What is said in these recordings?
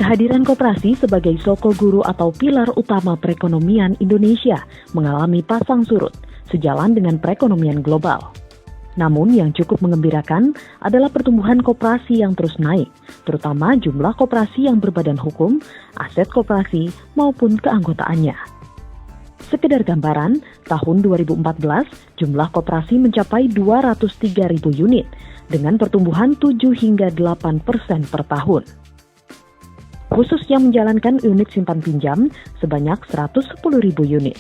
Kehadiran koperasi sebagai soko guru atau pilar utama perekonomian Indonesia mengalami pasang surut sejalan dengan perekonomian global. Namun yang cukup mengembirakan adalah pertumbuhan koperasi yang terus naik, terutama jumlah koperasi yang berbadan hukum, aset koperasi, maupun keanggotaannya. Sekedar gambaran, tahun 2014 jumlah koperasi mencapai 203.000 unit dengan pertumbuhan 7 hingga 8% per tahun. Khusus yang menjalankan unit simpan pinjam sebanyak 110.000 unit.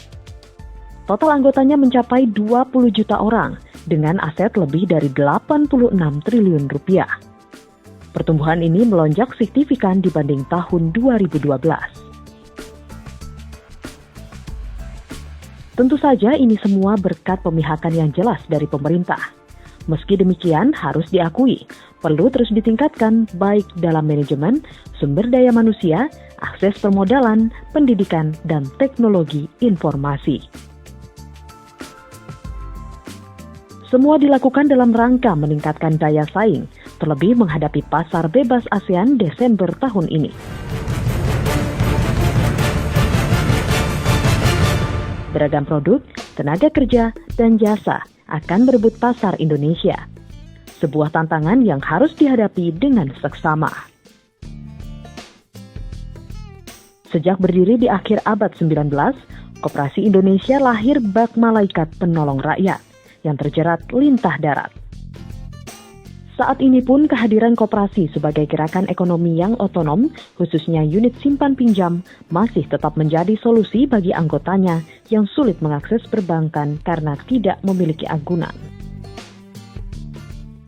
Total anggotanya mencapai 20 juta orang dengan aset lebih dari 86 triliun rupiah. Pertumbuhan ini melonjak signifikan dibanding tahun 2012. Tentu saja ini semua berkat pemihakan yang jelas dari pemerintah. Meski demikian, harus diakui, perlu terus ditingkatkan baik dalam manajemen, sumber daya manusia, akses permodalan, pendidikan, dan teknologi informasi. Semua dilakukan dalam rangka meningkatkan daya saing, terlebih menghadapi pasar bebas ASEAN Desember tahun ini. Beragam produk, tenaga kerja, dan jasa akan berebut pasar Indonesia. Sebuah tantangan yang harus dihadapi dengan seksama. Sejak berdiri di akhir abad 19, Koperasi Indonesia lahir bak malaikat penolong rakyat yang terjerat lintah darat. Saat ini pun kehadiran koperasi sebagai gerakan ekonomi yang otonom, khususnya unit simpan pinjam, masih tetap menjadi solusi bagi anggotanya yang sulit mengakses perbankan karena tidak memiliki agunan.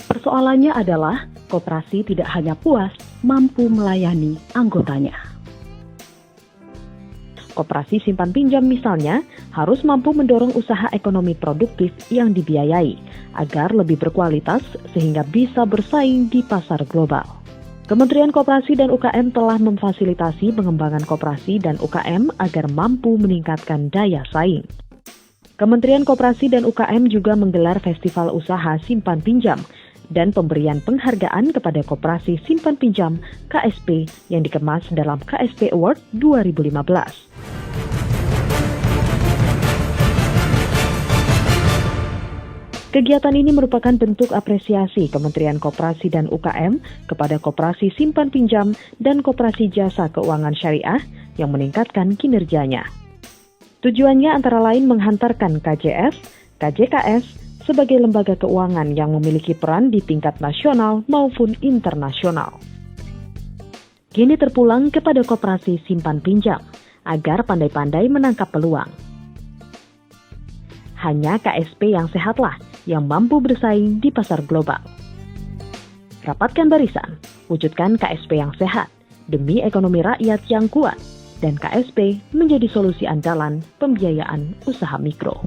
Persoalannya adalah koperasi tidak hanya puas mampu melayani anggotanya. Koperasi simpan pinjam misalnya harus mampu mendorong usaha ekonomi produktif yang dibiayai agar lebih berkualitas sehingga bisa bersaing di pasar global. Kementerian Koperasi dan UKM telah memfasilitasi pengembangan koperasi dan UKM agar mampu meningkatkan daya saing. Kementerian Koperasi dan UKM juga menggelar festival usaha simpan pinjam dan pemberian penghargaan kepada koperasi simpan pinjam KSP yang dikemas dalam KSP Award 2015. Kegiatan ini merupakan bentuk apresiasi Kementerian Koperasi dan UKM kepada koperasi simpan pinjam dan koperasi jasa keuangan syariah yang meningkatkan kinerjanya. Tujuannya antara lain menghantarkan KJS, KJKS sebagai lembaga keuangan yang memiliki peran di tingkat nasional maupun internasional. Kini terpulang kepada koperasi simpan pinjam agar pandai-pandai menangkap peluang. Hanya KSP yang sehatlah yang mampu bersaing di pasar global. Rapatkan barisan, wujudkan KSP yang sehat demi ekonomi rakyat yang kuat, dan KSP menjadi solusi andalan pembiayaan usaha mikro.